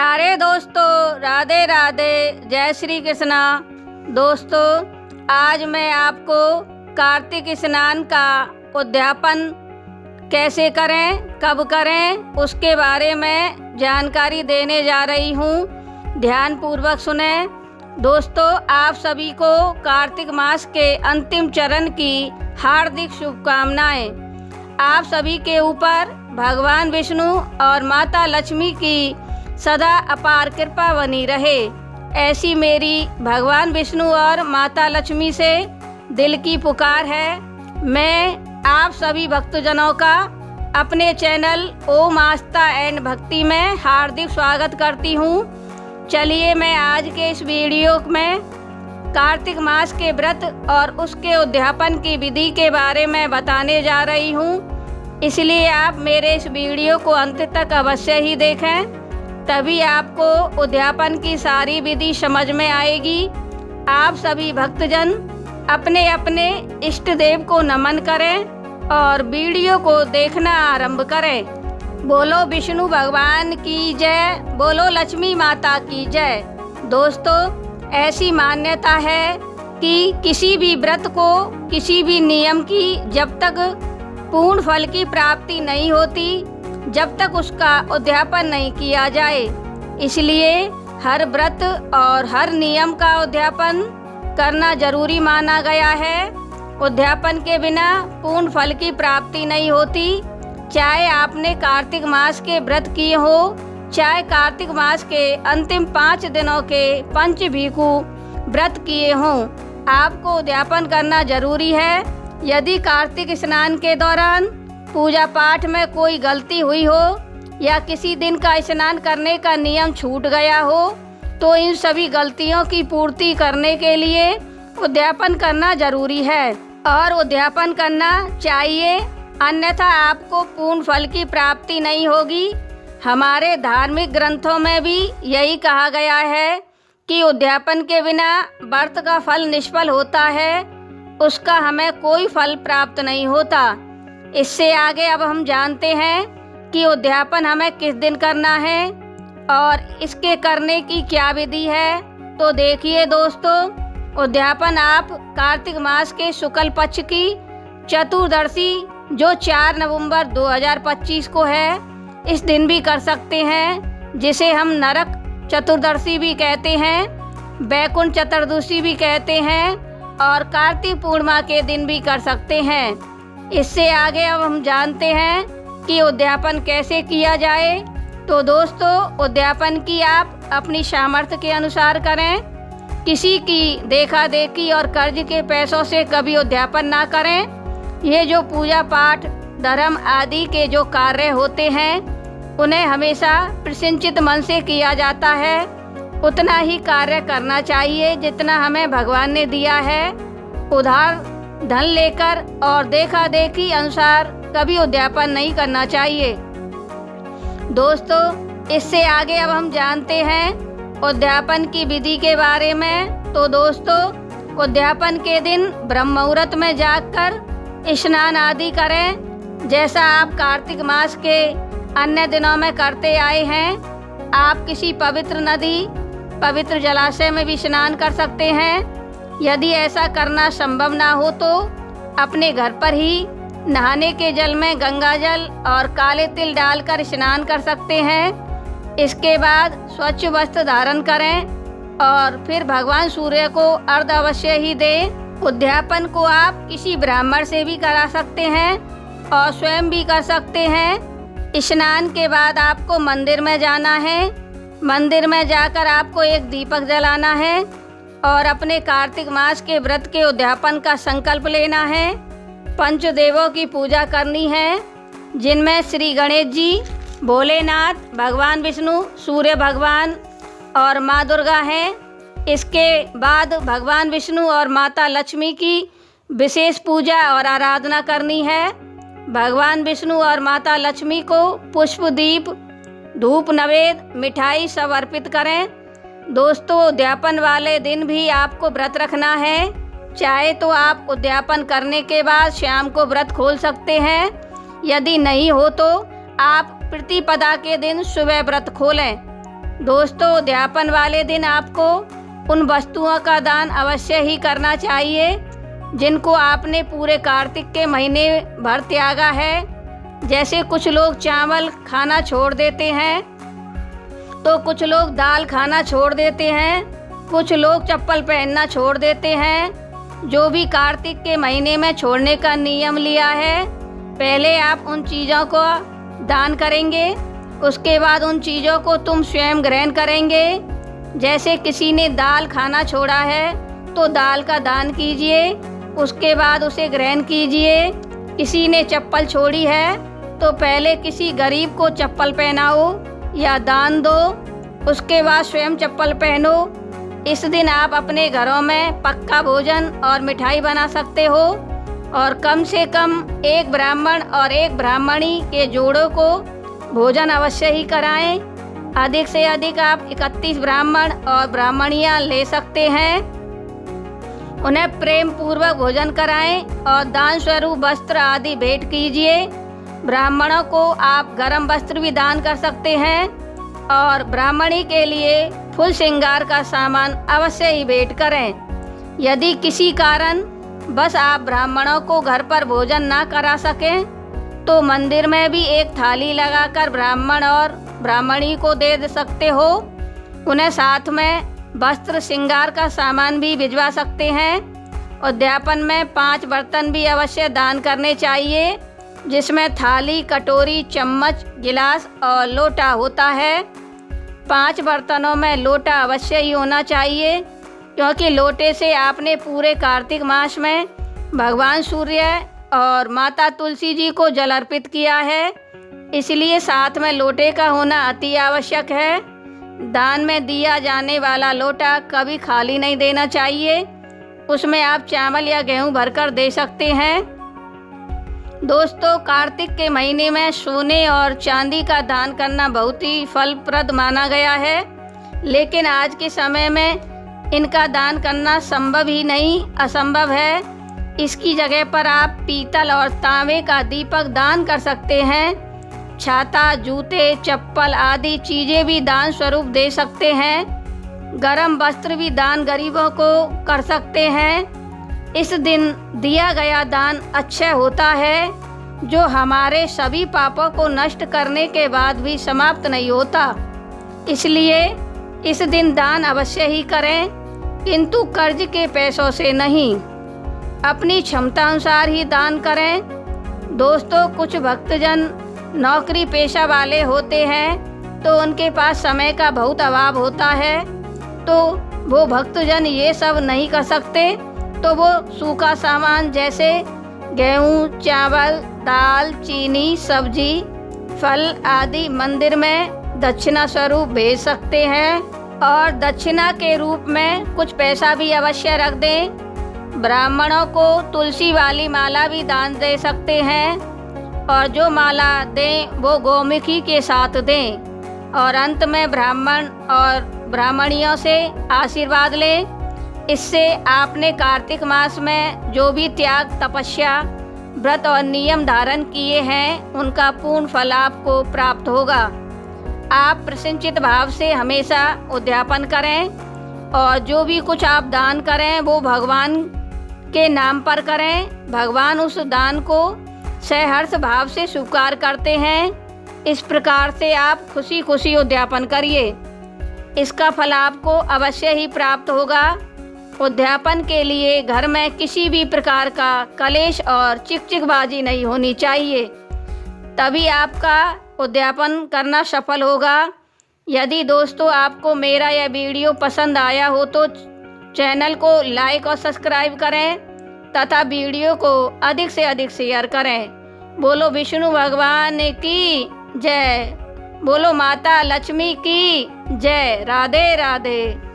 प्यारे दोस्तों, राधे राधे, जय श्री कृष्णा। दोस्तों, आज मैं आपको कार्तिक स्नान का उद्यापन कैसे करें, कब करें, उसके बारे में जानकारी देने जा रही हूँ। ध्यानपूर्वक सुने। दोस्तों, आप सभी को कार्तिक मास के अंतिम चरण की हार्दिक शुभकामनाएं। आप सभी के ऊपर भगवान विष्णु और माता लक्ष्मी की सदा अपार कृपा बनी रहे, ऐसी मेरी भगवान विष्णु और माता लक्ष्मी से दिल की पुकार है। मैं आप सभी भक्तजनों का अपने चैनल ओम आस्था एंड भक्ति में हार्दिक स्वागत करती हूँ। चलिए, मैं आज के इस वीडियो में कार्तिक मास के व्रत और उसके उद्यापन की विधि के बारे में बताने जा रही हूँ। इसलिए आप मेरे इस वीडियो को अंत तक अवश्य ही देखें, तभी आपको उद्यापन की सारी विधि समझ में आएगी। आप सभी भक्तजन अपने अपने इष्ट देव को नमन करें और वीडियो को देखना आरंभ करें। बोलो विष्णु भगवान की जय, बोलो लक्ष्मी माता की जय। दोस्तों, ऐसी मान्यता है कि किसी भी व्रत को, किसी भी नियम की जब तक पूर्ण फल की प्राप्ति नहीं होती, जब तक उसका उद्यापन नहीं किया जाए। इसलिए हर व्रत और हर नियम का उद्यापन करना जरूरी माना गया है। उद्यापन के बिना पूर्ण फल की प्राप्ति नहीं होती। चाहे आपने कार्तिक मास के व्रत किए हो, चाहे कार्तिक मास के अंतिम 5 दिनों के पंचभीखु व्रत किए हों, आपको उद्यापन करना जरूरी है। यदि कार्तिक स्नान के दौरान पूजा पाठ में कोई गलती हुई हो या किसी दिन का स्नान करने का नियम छूट गया हो, तो इन सभी गलतियों की पूर्ति करने के लिए उद्यापन करना जरूरी है और उद्यापन करना चाहिए, अन्यथा आपको पूर्ण फल की प्राप्ति नहीं होगी। हमारे धार्मिक ग्रंथों में भी यही कहा गया है कि उद्यापन के बिना व्रत का फल निष्फल होता है, उसका हमें कोई फल प्राप्त नहीं होता। इससे आगे अब हम जानते हैं कि उद्यापन हमें किस दिन करना है और इसके करने की क्या विधि है। तो देखिए दोस्तों, उद्यापन आप कार्तिक मास के शुक्ल पक्ष की चतुर्दशी, जो 4 नवंबर 2025 को है, इस दिन भी कर सकते हैं, जिसे हम नरक चतुर्दशी भी कहते हैं, बैकुंठ चतुर्दशी भी कहते हैं और कार्तिक पूर्णिमा के दिन भी कर सकते हैं। इससे आगे अब हम जानते हैं कि उद्यापन कैसे किया जाए। तो दोस्तों, उद्यापन की आप अपनी सामर्थ्य के अनुसार करें। किसी की देखा देखी और कर्ज के पैसों से कभी उद्यापन ना करें। ये जो पूजा पाठ, धर्म आदि के जो कार्य होते हैं, उन्हें हमेशा प्रसन्नचित मन से किया जाता है। उतना ही कार्य करना चाहिए जितना हमें भगवान ने दिया है। उधार धन लेकर और देखा देखी अनुसार कभी उद्यापन नहीं करना चाहिए। दोस्तों, इससे आगे अब हम जानते हैं उद्यापन की विधि के बारे में। तो दोस्तों, उद्यापन के दिन ब्रह्म मुहूर्त में जागकर स्नान आदि करें, जैसा आप कार्तिक मास के अन्य दिनों में करते आए हैं। आप किसी पवित्र नदी, पवित्र जलाशय में भी स्नान कर सकते हैं। यदि ऐसा करना संभव ना हो तो अपने घर पर ही नहाने के जल में गंगा जल और काले तिल डालकर स्नान कर सकते हैं। इसके बाद स्वच्छ वस्त्र धारण करें और फिर भगवान सूर्य को अर्घ्य अवश्य ही दें। उद्यापन को आप किसी ब्राह्मण से भी करा सकते हैं और स्वयं भी कर सकते हैं। स्नान के बाद आपको मंदिर में जाना है। मंदिर में जाकर आपको एक दीपक जलाना है और अपने कार्तिक मास के व्रत के उद्यापन का संकल्प लेना है। पंचदेवों की पूजा करनी है, जिनमें श्री गणेश जी, भोलेनाथ, भगवान विष्णु, सूर्य भगवान और माँ दुर्गा हैं। इसके बाद भगवान विष्णु और माता लक्ष्मी की विशेष पूजा और आराधना करनी है। भगवान विष्णु और माता लक्ष्मी को पुष्प, दीप, धूप, नैवेद्य, मिठाई सब अर्पित करें। दोस्तों, उद्यापन वाले दिन भी आपको व्रत रखना है। चाहे तो आप उद्यापन करने के बाद शाम को व्रत खोल सकते हैं। यदि नहीं हो तो आप प्रतिपदा के दिन सुबह व्रत खोलें। दोस्तों, उद्यापन वाले दिन आपको उन वस्तुओं का दान अवश्य ही करना चाहिए जिनको आपने पूरे कार्तिक के महीने भर त्यागा है। जैसे कुछ लोग चावल खाना छोड़ देते हैं, तो कुछ लोग दाल खाना छोड़ देते हैं, कुछ लोग चप्पल पहनना छोड़ देते हैं। जो भी कार्तिक के महीने में छोड़ने का नियम लिया है, पहले आप उन चीज़ों को दान करेंगे, उसके बाद उन चीज़ों को तुम स्वयं ग्रहण करेंगे। जैसे किसी ने दाल खाना छोड़ा है तो दाल का दान कीजिए, उसके बाद उसे ग्रहण कीजिए। किसी ने चप्पल छोड़ी है तो पहले किसी गरीब को चप्पल पहनाओ या दान दो, उसके बाद स्वयं चप्पल पहनो। इस दिन आप अपने घरों में पक्का भोजन और मिठाई बना सकते हो और कम से कम एक ब्राह्मण और एक ब्राह्मणी के जोड़ों को भोजन अवश्य ही कराएं। अधिक से अधिक आप 31 ब्राह्मण और ब्राह्मणियां ले सकते हैं। उन्हें प्रेम पूर्वक भोजन कराएं और दान स्वरूप वस्त्र आदि भेंट कीजिए। ब्राह्मणों को आप गर्म वस्त्र भी दान कर सकते हैं और ब्राह्मणी के लिए फुल श्रृंगार का सामान अवश्य ही भेंट करें। यदि किसी कारण बस आप ब्राह्मणों को घर पर भोजन ना करा सकें तो मंदिर में भी एक थाली लगाकर ब्राह्मण और ब्राह्मणी को दे सकते हो। उन्हें साथ में वस्त्र श्रृंगार का सामान भी भिजवा सकते हैं। उद्यापन में 5 बर्तन भी अवश्य दान करने चाहिए, जिसमें थाली, कटोरी, चम्मच, गिलास और लोटा होता है। 5 बर्तनों में लोटा अवश्य ही होना चाहिए, क्योंकि लोटे से आपने पूरे कार्तिक मास में भगवान सूर्य और माता तुलसी जी को जल अर्पित किया है, इसलिए साथ में लोटे का होना अति आवश्यक है। दान में दिया जाने वाला लोटा कभी खाली नहीं देना चाहिए, उसमें आप चावल या गेहूं भरकर दे सकते हैं। दोस्तों, कार्तिक के महीने में सोने और चांदी का दान करना बहुत ही फलप्रद माना गया है, लेकिन आज के समय में इनका दान करना संभव ही नहीं, असंभव है। इसकी जगह पर आप पीतल और तांबे का दीपक दान कर सकते हैं। छाता, जूते, चप्पल आदि चीज़ें भी दान स्वरूप दे सकते हैं। गरम वस्त्र भी दान गरीबों को कर सकते हैं। इस दिन दिया गया दान अक्षय होता है, जो हमारे सभी पापों को नष्ट करने के बाद भी समाप्त नहीं होता। इसलिए इस दिन दान अवश्य ही करें, किंतु कर्ज के पैसों से नहीं, अपनी क्षमता अनुसार ही दान करें। दोस्तों, कुछ भक्तजन नौकरी पेशा वाले होते हैं तो उनके पास समय का बहुत अभाव होता है, तो वो भक्तजन ये सब नहीं कर सकते, तो वो सूखा सामान जैसे गेहूँ, चावल, दाल, चीनी, सब्जी, फल आदि मंदिर में दक्षिणा स्वरूप भेज सकते हैं और दक्षिणा के रूप में कुछ पैसा भी अवश्य रख दें। ब्राह्मणों को तुलसी वाली माला भी दान दे सकते हैं और जो माला दें वो गौमुखी के साथ दें और अंत में ब्राह्मण और ब्राह्मणियों से आशीर्वाद लें। इससे आपने कार्तिक मास में जो भी त्याग, तपस्या, व्रत और नियम धारण किए हैं उनका पूर्ण फल आपको प्राप्त होगा। आप प्रसन्नचित भाव से हमेशा उद्यापन करें और जो भी कुछ आप दान करें वो भगवान के नाम पर करें। भगवान उस दान को सहर्ष भाव से स्वीकार करते हैं। इस प्रकार से आप खुशी खुशी उद्यापन करिए, इसका फल आपको अवश्य ही प्राप्त होगा। उद्यापन के लिए घर में किसी भी प्रकार का कलेश और चिकचिकबाजी नहीं होनी चाहिए, तभी आपका उद्यापन करना सफल होगा। यदि दोस्तों आपको मेरा यह वीडियो पसंद आया हो तो चैनल को लाइक और सब्सक्राइब करें तथा वीडियो को अधिक से अधिक शेयर करें। बोलो विष्णु भगवान की जय, बोलो माता लक्ष्मी की जय। राधे राधे।